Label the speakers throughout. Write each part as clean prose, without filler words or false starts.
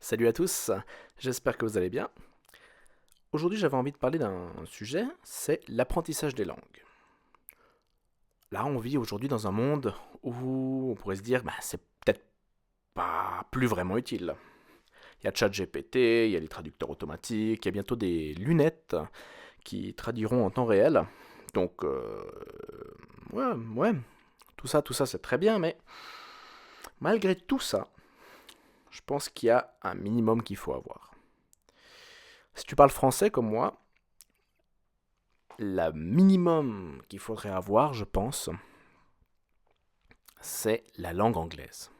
Speaker 1: Salut à tous, j'espère que vous allez bien. Aujourd'hui j'avais envie de parler d'un sujet, c'est l'apprentissage des langues. Là on vit aujourd'hui dans un monde où on pourrait se dire c'est peut-être pas plus vraiment utile. Il y a ChatGPT, il y a les traducteurs automatiques, il y a bientôt des lunettes qui traduiront en temps réel. Donc ouais, tout ça c'est très bien, mais malgré tout ça, je pense qu'il y a un minimum qu'il faut avoir. Si tu parles français comme moi, le minimum qu'il faudrait avoir, je pense, c'est la langue anglaise.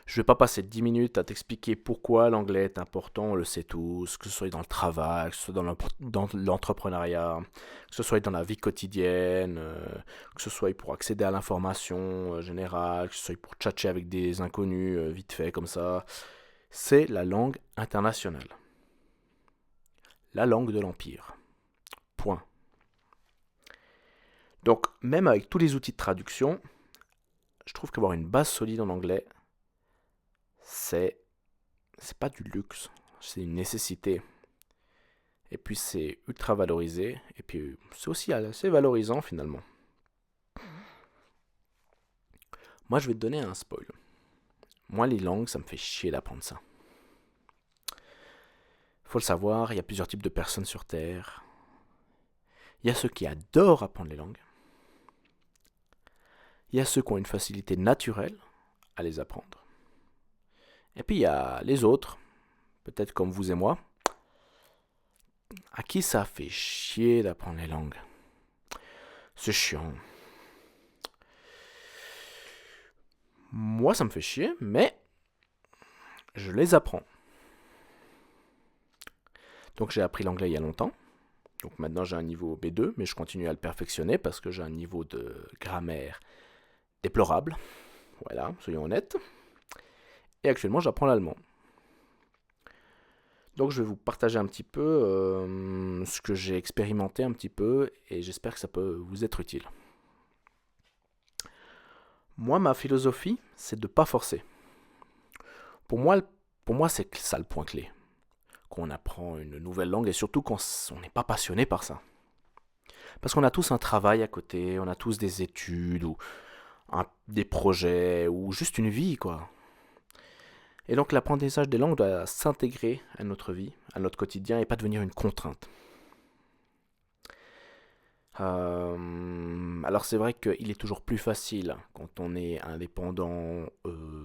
Speaker 1: Je ne vais pas passer 10 minutes à t'expliquer pourquoi l'anglais est important, on le sait tous, que ce soit dans le travail, que ce soit dans l'entrepreneuriat, que ce soit dans la vie quotidienne, que ce soit pour accéder à l'information générale, que ce soit pour tchatcher avec des inconnus vite fait comme ça. C'est la langue internationale. La langue de l'Empire. Point. Donc, même avec tous les outils de traduction, je trouve qu'avoir une base solide en anglais, c'est c'est pas du luxe, c'est une nécessité. Et puis c'est ultra valorisé, et puis c'est aussi assez valorisant finalement. Moi je vais te donner un spoil. Moi les langues, ça me fait chier d'apprendre ça. Faut le savoir, il y a plusieurs types de personnes sur Terre. Il y a ceux qui adorent apprendre les langues. Il y a ceux qui ont une facilité naturelle à les apprendre. Et puis il y a les autres, peut-être comme vous et moi, à qui ça fait chier d'apprendre les langues. C'est chiant. Moi, ça me fait chier, mais je les apprends. Donc j'ai appris l'anglais il y a longtemps. Donc maintenant j'ai un niveau B2, mais je continue à le perfectionner parce que j'ai un niveau de grammaire déplorable. Voilà, soyons honnêtes. Et actuellement j'apprends l'allemand. Donc je vais vous partager un petit peu ce que j'ai expérimenté un petit peu et j'espère que ça peut vous être utile. Moi, ma philosophie, c'est de ne pas forcer. Pour moi, pour moi c'est ça le point clé. Qu'on apprend une nouvelle langue et surtout quand on n'est pas passionné par ça. Parce qu'on a tous un travail à côté, on a tous des études ou des projets ou juste une vie, quoi. Et donc l'apprentissage des langues doit s'intégrer à notre vie, à notre quotidien et pas devenir une contrainte. Alors c'est vrai qu'il est toujours plus facile quand on est indépendant,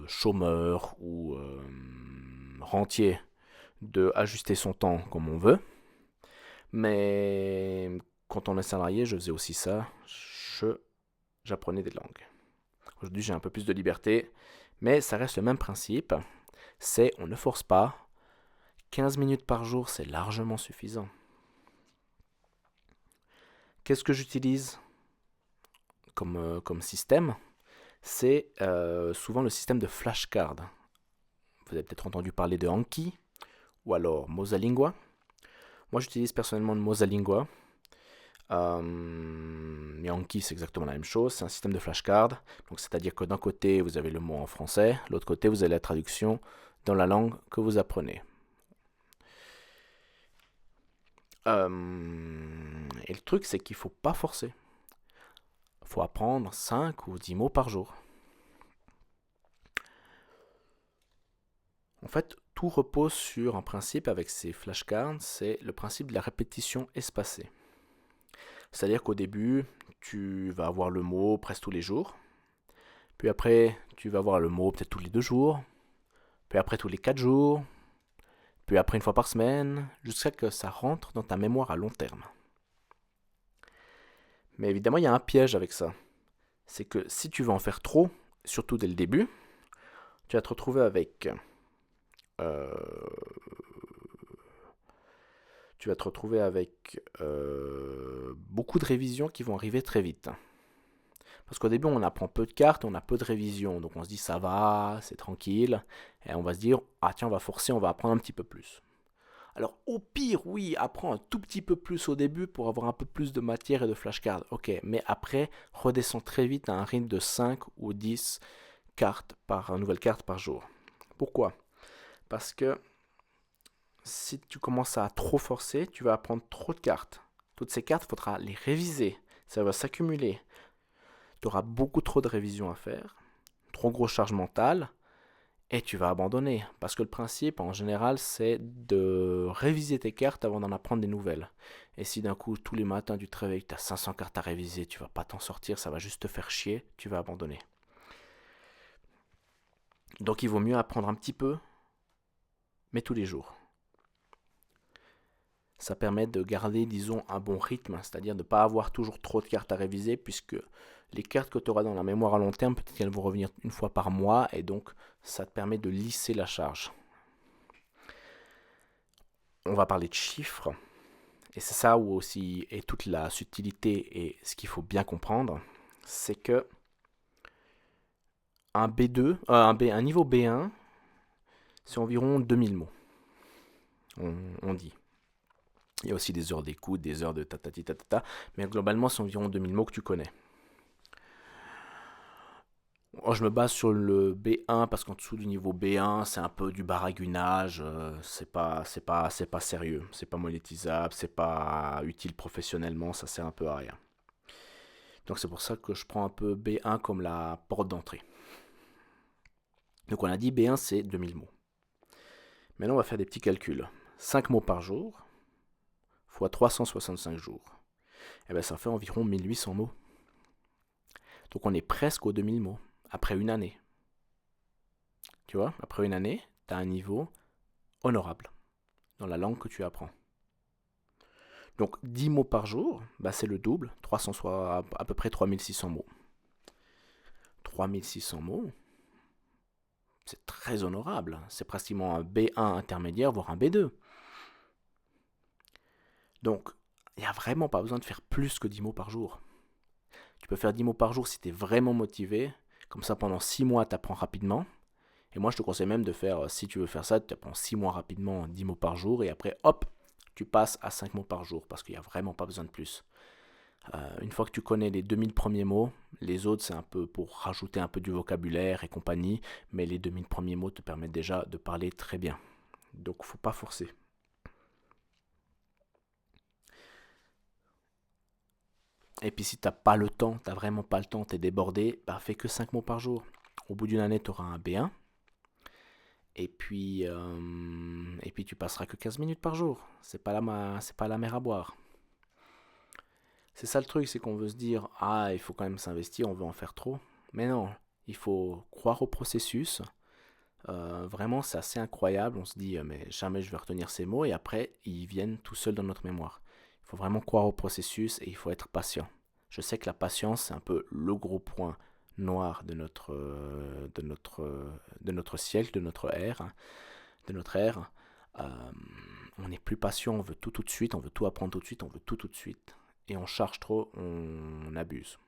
Speaker 1: chômeur ou rentier de ajuster son temps comme on veut. Mais quand on est salarié, je faisais aussi ça. J'apprenais des langues. Aujourd'hui, j'ai un peu plus de liberté, mais ça reste le même principe. C'est on ne force pas. 15 minutes par jour, c'est largement suffisant. Qu'est-ce que j'utilise comme système? C'est souvent le système de flashcard. Vous avez peut-être entendu parler de Anki ou alors Mosalingua. Moi, j'utilise personnellement le Mosalingua. Yankee, c'est exactement la même chose, c'est un système de flashcard. Donc, c'est-à-dire que d'un côté, vous avez le mot en français, de l'autre côté, vous avez la traduction dans la langue que vous apprenez. Et le truc, c'est qu'il ne faut pas forcer. Il faut apprendre 5 ou 10 mots par jour. En fait, tout repose sur un principe avec ces flashcards, c'est le principe de la répétition espacée. C'est-à-dire qu'au début, tu vas avoir le mot presque tous les jours. Puis après, tu vas avoir le mot peut-être tous les 2 jours. Puis après tous les 4 jours. Puis après une fois par semaine. Jusqu'à ce que ça rentre dans ta mémoire à long terme. Mais évidemment, il y a un piège avec ça. C'est que si tu veux en faire trop, surtout dès le début, tu vas te retrouver avec... euh, tu vas te retrouver avec beaucoup de révisions qui vont arriver très vite. Parce qu'au début, on apprend peu de cartes, on a peu de révisions. Donc on se dit ça va, c'est tranquille. Et on va se dire, ah tiens, on va forcer, on va apprendre un petit peu plus. Alors au pire, oui, apprends un tout petit peu plus au début pour avoir un peu plus de matière et de flashcards. Ok, mais après, redescends très vite à un rythme de 5 ou 10 cartes par nouvelle carte par jour. Pourquoi? Parce que si tu commences à trop forcer, tu vas apprendre trop de cartes. Toutes ces cartes, il faudra les réviser. Ça va s'accumuler. Tu auras beaucoup trop de révisions à faire, trop grosse charge mentale, et tu vas abandonner. Parce que le principe, en général, c'est de réviser tes cartes avant d'en apprendre des nouvelles. Et si d'un coup, tous les matins, tu te réveilles, tu as 500 cartes à réviser, tu vas pas t'en sortir, ça va juste te faire chier, tu vas abandonner. Donc il vaut mieux apprendre un petit peu, mais tous les jours. Ça permet de garder, disons, un bon rythme, c'est-à-dire de ne pas avoir toujours trop de cartes à réviser, puisque les cartes que tu auras dans la mémoire à long terme, peut-être qu'elles vont revenir une fois par mois, et donc ça te permet de lisser la charge. On va parler de chiffres, et c'est ça où aussi est toute la subtilité et ce qu'il faut bien comprendre, c'est que un B2, un niveau B1, c'est environ 2000 mots, on dit. Il y a aussi des heures d'écoute, des heures de tatati tatata, mais globalement, c'est environ 2000 mots que tu connais. Je me base sur le B1 parce qu'en dessous du niveau B1, c'est un peu du baragouinage, c'est pas sérieux, c'est pas monétisable, c'est pas utile professionnellement, ça sert un peu à rien. Donc c'est pour ça que je prends un peu B1 comme la porte d'entrée. Donc on a dit B1 c'est 2000 mots. Maintenant on va faire des petits calculs. 5 mots par jour fois 365 jours. Et bien ça fait environ 1800 mots. Donc on est presque aux 2000 mots après une année. Tu vois, après une année, tu as un niveau honorable dans la langue que tu apprends. Donc 10 mots par jour, bah c'est le double, 300 soit à peu près 3600 mots. 3600 mots, c'est très honorable. C'est pratiquement un B1 intermédiaire, voire un B2. Donc, il n'y a vraiment pas besoin de faire plus que 10 mots par jour. Tu peux faire 10 mots par jour si tu es vraiment motivé. Comme ça, pendant 6 mois, tu apprends rapidement. Et moi, je te conseille même de faire, si tu veux faire ça, tu apprends 6 mois rapidement, 10 mots par jour. Et après, hop, tu passes à 5 mots par jour. Parce qu'il n'y a vraiment pas besoin de plus. Une fois que tu connais les 2000 premiers mots, les autres, c'est un peu pour rajouter un peu du vocabulaire et compagnie. Mais les 2000 premiers mots te permettent déjà de parler très bien. Donc, il ne faut pas forcer. Et puis si t'as pas le temps, t'as vraiment pas le temps, t'es débordé, bah fais que 5 mots par jour. Au bout d'une année, tu auras un B1. Et puis tu passeras que 15 minutes par jour. C'est pas la mer à boire. C'est ça le truc, c'est qu'on veut se dire, ah, il faut quand même s'investir, on veut en faire trop. Mais non, il faut croire au processus. Vraiment, c'est assez incroyable. On se dit, mais jamais je vais retenir ces mots. Et après, ils viennent tout seuls dans notre mémoire. Il faut vraiment croire au processus et il faut être patient. Je sais que la patience, c'est un peu le gros point noir de notre siècle, de notre ère. De notre ère. Euh, on n'est plus patient, on veut tout de suite, on veut tout apprendre tout de suite, on veut tout de suite. Et on charge trop, on abuse.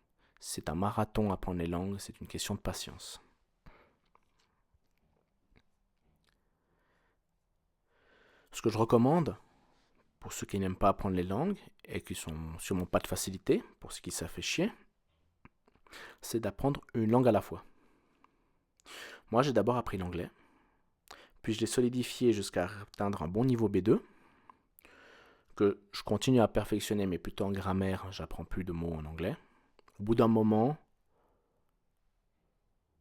Speaker 1: C'est un marathon apprendre les langues, c'est une question de patience. Ce que je recommande, pour ceux qui n'aiment pas apprendre les langues et qui sont sûrement pas de facilité, pour ceux qui ça fait chier, c'est d'apprendre une langue à la fois. Moi, j'ai d'abord appris l'anglais, puis je l'ai solidifié jusqu'à atteindre un bon niveau B2, que je continue à perfectionner, mais plutôt en grammaire, j'apprends plus de mots en anglais. Au bout d'un moment,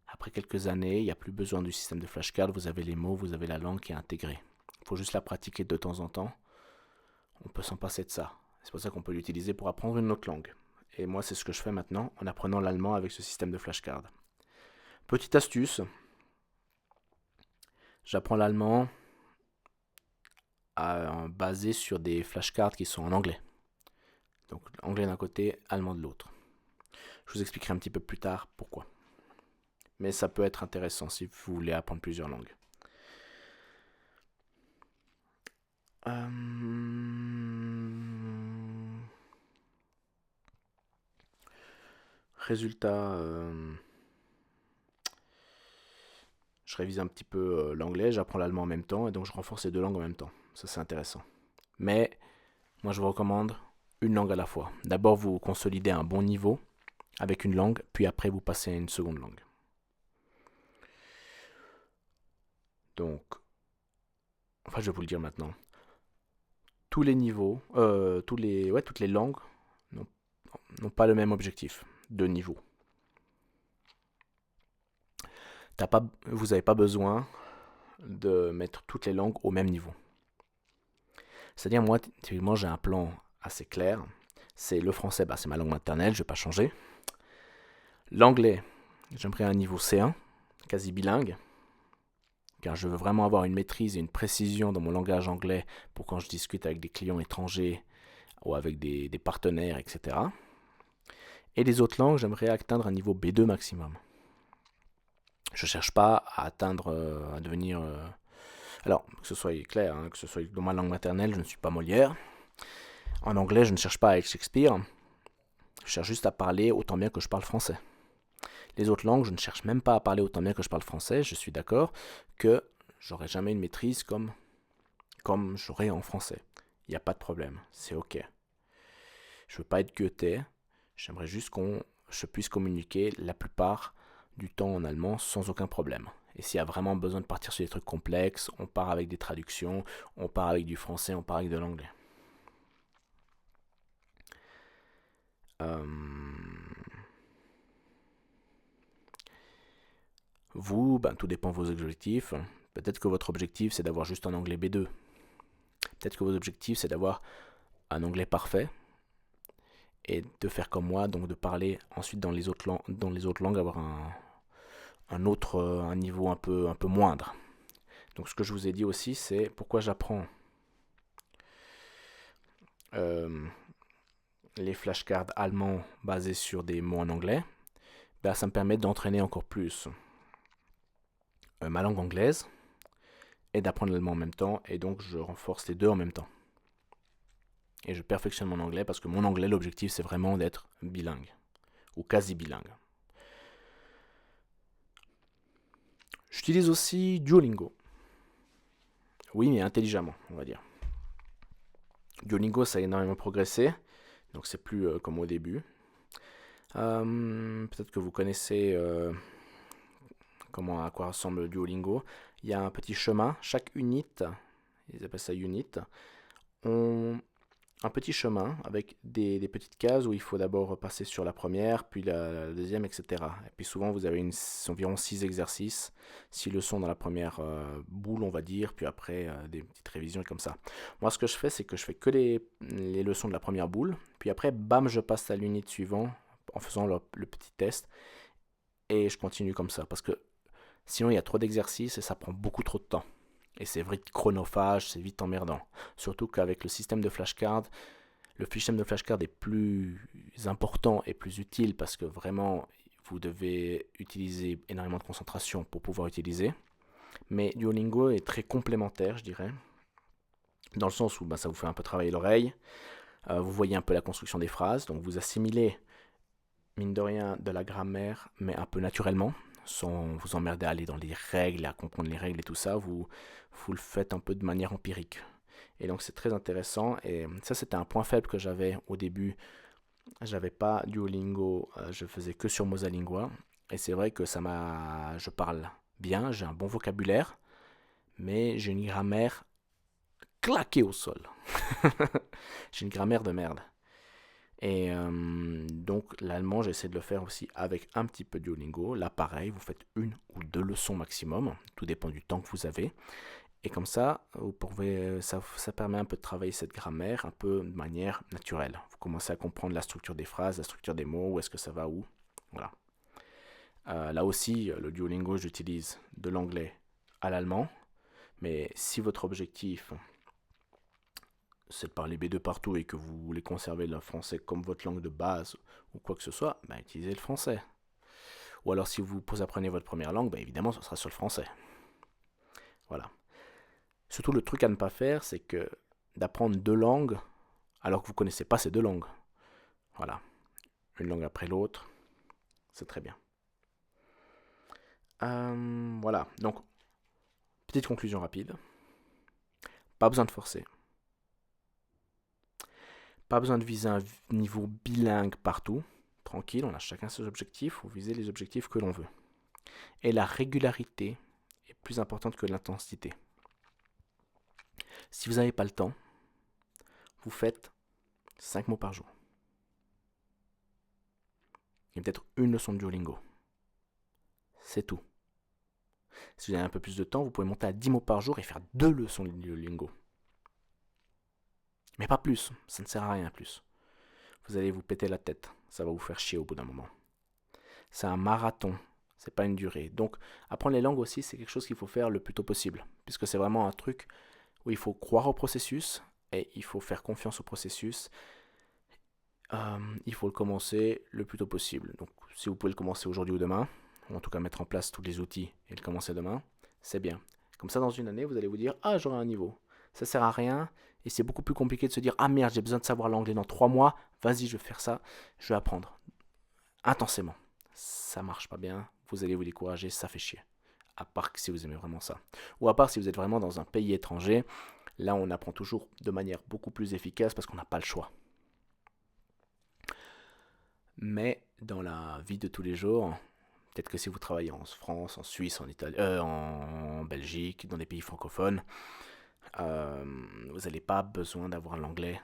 Speaker 1: après quelques années, il n'y a plus besoin du système de flashcards, vous avez les mots, vous avez la langue qui est intégrée. Il faut juste la pratiquer de temps en temps. On peut s'en passer de ça. C'est pour ça qu'on peut l'utiliser pour apprendre une autre langue. Et moi, c'est ce que je fais maintenant en apprenant l'allemand avec ce système de flashcards. Petite astuce, j'apprends l'allemand basé sur des flashcards qui sont en anglais. Donc anglais d'un côté, allemand de l'autre. Je vous expliquerai un petit peu plus tard pourquoi. Mais ça peut être intéressant si vous voulez apprendre plusieurs langues. Résultat, je révise un petit peu l'anglais, j'apprends l'allemand en même temps, et donc je renforce les deux langues en même temps. Ça, c'est intéressant. Mais moi, je vous recommande une langue à la fois. D'abord, vous consolidez un bon niveau avec une langue, puis après, vous passez à une seconde langue. Donc, enfin je vais vous le dire maintenant, tous les niveaux, toutes les langues n'ont pas le même objectif de niveau. Vous n'avez pas besoin de mettre toutes les langues au même niveau. C'est-à-dire, moi, typiquement, j'ai un plan assez clair. C'est le français, c'est ma langue maternelle, je ne vais pas changer. L'anglais, j'aimerais un niveau C1, quasi bilingue, car je veux vraiment avoir une maîtrise et une précision dans mon langage anglais pour quand je discute avec des clients étrangers ou avec des partenaires, etc. Et les autres langues, j'aimerais atteindre un niveau B2 maximum. Je ne cherche pas à atteindre, à devenir... alors, que ce soit clair, que ce soit dans ma langue maternelle, je ne suis pas Molière. En anglais, je ne cherche pas à être Shakespeare. Je cherche juste à parler autant bien que je parle français. Les autres langues, je ne cherche même pas à parler autant bien que je parle français. Je suis d'accord que j'aurai jamais une maîtrise comme j'aurai en français. Il n'y a pas de problème, c'est ok. Je veux pas être Goethe. J'aimerais juste je puisse communiquer la plupart du temps en allemand sans aucun problème. Et s'il y a vraiment besoin de partir sur des trucs complexes, on part avec des traductions, on part avec du français, on part avec de l'anglais. Vous, tout dépend de vos objectifs. Peut-être que votre objectif, c'est d'avoir juste un anglais B2. Peut-être que votre objectif, c'est d'avoir un anglais parfait et de faire comme moi, donc de parler ensuite dans les autres langues, avoir un niveau un peu moindre. Donc ce que je vous ai dit aussi, c'est pourquoi j'apprends les flashcards allemands basés sur des mots en anglais. Ça me permet d'entraîner encore plus ma langue anglaise et d'apprendre l'allemand en même temps, et donc je renforce les deux en même temps. Et je perfectionne mon anglais parce que mon anglais, l'objectif, c'est vraiment d'être bilingue ou quasi bilingue. J'utilise aussi Duolingo. Oui, mais intelligemment, on va dire. Duolingo, ça a énormément progressé, donc c'est plus comme au début. Peut-être que vous connaissez à quoi ressemble Duolingo. Il y a un petit chemin, chaque unit, ils appellent ça unit, ont un petit chemin avec des petites cases où il faut d'abord passer sur la première, puis la deuxième, etc. Et puis souvent, vous avez environ 6 exercices, 6 leçons dans la première boule, on va dire, puis après des petites révisions comme ça. Moi, ce que je fais, c'est que je fais que les leçons de la première boule, puis après, bam, je passe à l'unité suivante en faisant le petit test, et je continue comme ça, parce que sinon, il y a trop d'exercices et ça prend beaucoup trop de temps. Et c'est vite chronophage, c'est vite emmerdant. Surtout qu'avec le système de flashcard, le système de flashcard est plus important et plus utile parce que vraiment, vous devez utiliser énormément de concentration pour pouvoir utiliser. Mais Duolingo est très complémentaire, je dirais, dans le sens où ça vous fait un peu travailler l'oreille. Vous voyez un peu la construction des phrases, donc vous assimilez, mine de rien, de la grammaire, mais un peu naturellement, sans vous emmerder à aller dans les règles, à comprendre les règles et tout ça, vous le faites un peu de manière empirique. Et donc c'est très intéressant, et ça c'était un point faible que j'avais au début. J'avais pas Duolingo, je faisais que sur Mosalingua, et c'est vrai que je parle bien, j'ai un bon vocabulaire, mais j'ai une grammaire claquée au sol. J'ai une grammaire de merde. Et donc l'allemand, j'essaie de le faire aussi avec un petit peu de Duolingo. Là, pareil, vous faites 1 ou 2 leçons maximum. Tout dépend du temps que vous avez. Et comme ça, ça permet un peu de travailler cette grammaire un peu de manière naturelle. Vous commencez à comprendre la structure des phrases, la structure des mots, où est-ce que ça va où. Voilà. Là aussi, le Duolingo, j'utilise de l'anglais à l'allemand. Mais si votre objectif c'est de parler B2 partout et que vous voulez conserver le français comme votre langue de base ou quoi que ce soit, utilisez le français. Ou alors si vous apprenez votre première langue, évidemment ce sera sur le français. Voilà. Surtout le truc à ne pas faire, c'est que d'apprendre 2 langues alors que vous ne connaissez pas ces 2 langues. Voilà. Une langue après l'autre, c'est très bien. Voilà. Donc, petite conclusion rapide. Pas besoin de forcer. Pas besoin de viser un niveau bilingue partout. Tranquille, on a chacun ses objectifs, faut viser les objectifs que l'on veut. Et la régularité est plus importante que l'intensité. Si vous n'avez pas le temps, vous faites 5 mots par jour. Et peut-être une leçon de Duolingo. C'est tout. Si vous avez un peu plus de temps, vous pouvez monter à 10 mots par jour et faire 2 leçons de Duolingo. Mais pas plus, ça ne sert à rien plus. Vous allez vous péter la tête, ça va vous faire chier au bout d'un moment. C'est un marathon, c'est pas une durée. Donc apprendre les langues aussi, c'est quelque chose qu'il faut faire le plus tôt possible, puisque c'est vraiment un truc où il faut croire au processus et il faut faire confiance au processus. Il faut le commencer le plus tôt possible. Donc si vous pouvez le commencer aujourd'hui ou demain, ou en tout cas mettre en place tous les outils et le commencer demain, c'est bien. Comme ça, dans une année, vous allez vous dire « Ah, j'aurai un niveau ». Ça sert à rien et c'est beaucoup plus compliqué de se dire « Ah merde, j'ai besoin de savoir l'anglais dans 3 mois, vas-y, je vais faire ça, je vais apprendre intensément ». Ça marche pas bien, vous allez vous décourager, ça fait chier. À part que si vous aimez vraiment ça. Ou à part si vous êtes vraiment dans un pays étranger, là on apprend toujours de manière beaucoup plus efficace parce qu'on n'a pas le choix. Mais dans la vie de tous les jours, peut-être que si vous travaillez en France, en Suisse, en Italie, en Belgique, dans des pays francophones, vous n'avez pas besoin d'avoir l'anglais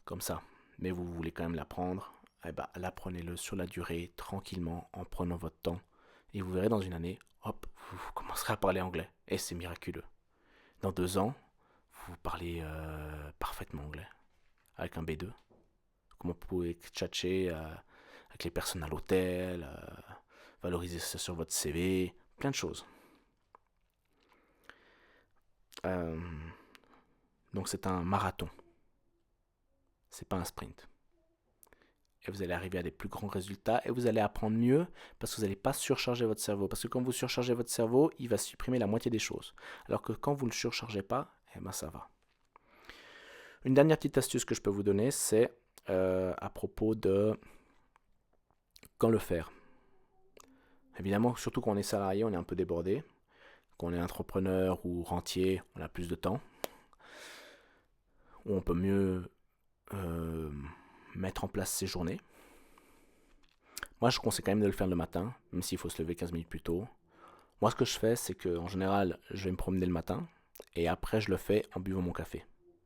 Speaker 1: comme ça. Mais vous voulez quand même l'apprendre, eh ben, l'apprenez-le sur la durée, tranquillement, en prenant votre temps. Et vous verrez dans une année, hop, vous commencerez à parler anglais. Et c'est miraculeux. Dans 2 ans, vous parlez parfaitement anglais. Avec un B2. Comment vous pouvez tchatcher avec les personnes à l'hôtel, valoriser ça sur votre CV, plein de choses. Donc c'est un marathon. C'est pas un sprint. Et vous allez arriver à des plus grands résultats et vous allez apprendre mieux parce que vous n'allez pas surcharger votre cerveau. Parce que quand vous surchargez votre cerveau, il va supprimer la moitié des choses. Alors que quand vous ne le surchargez pas, eh ben ça va. Une dernière petite astuce que je peux vous donner, c'est à propos de quand le faire. Évidemment, surtout quand on est salarié, on est un peu débordé. Quand on est entrepreneur ou rentier, on a plus de temps. Ou on peut mieux mettre en place ses journées. Moi, je conseille quand même de le faire le matin, même s'il faut se lever 15 minutes plus tôt. Moi, ce que je fais, c'est qu'en général, je vais me promener le matin, et après, je le fais en buvant mon café,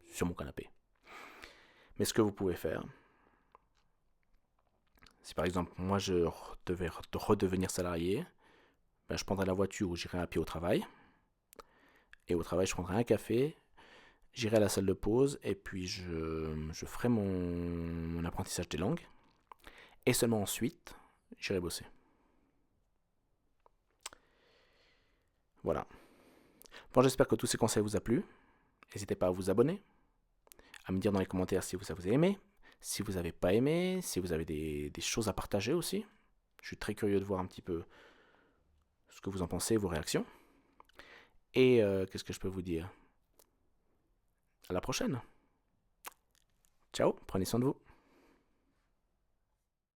Speaker 1: sur mon canapé. Mais ce que vous pouvez faire, si par exemple, moi, je devais redevenir salarié, ben, je prendrai la voiture ou j'irai à pied au travail. Et au travail, je prendrai un café, j'irai à la salle de pause, et puis je ferai mon apprentissage des langues. Et seulement ensuite, j'irai bosser. Voilà. Bon, j'espère que tous ces conseils vous ont plu. N'hésitez pas à vous abonner, à me dire dans les commentaires si vous avez aimé, si vous n'avez pas aimé, si vous avez des choses à partager aussi. Je suis très curieux de voir un petit peu ce que vous en pensez, vos réactions. Et qu'est-ce que je peux vous dire? À la prochaine. Ciao, prenez soin de vous.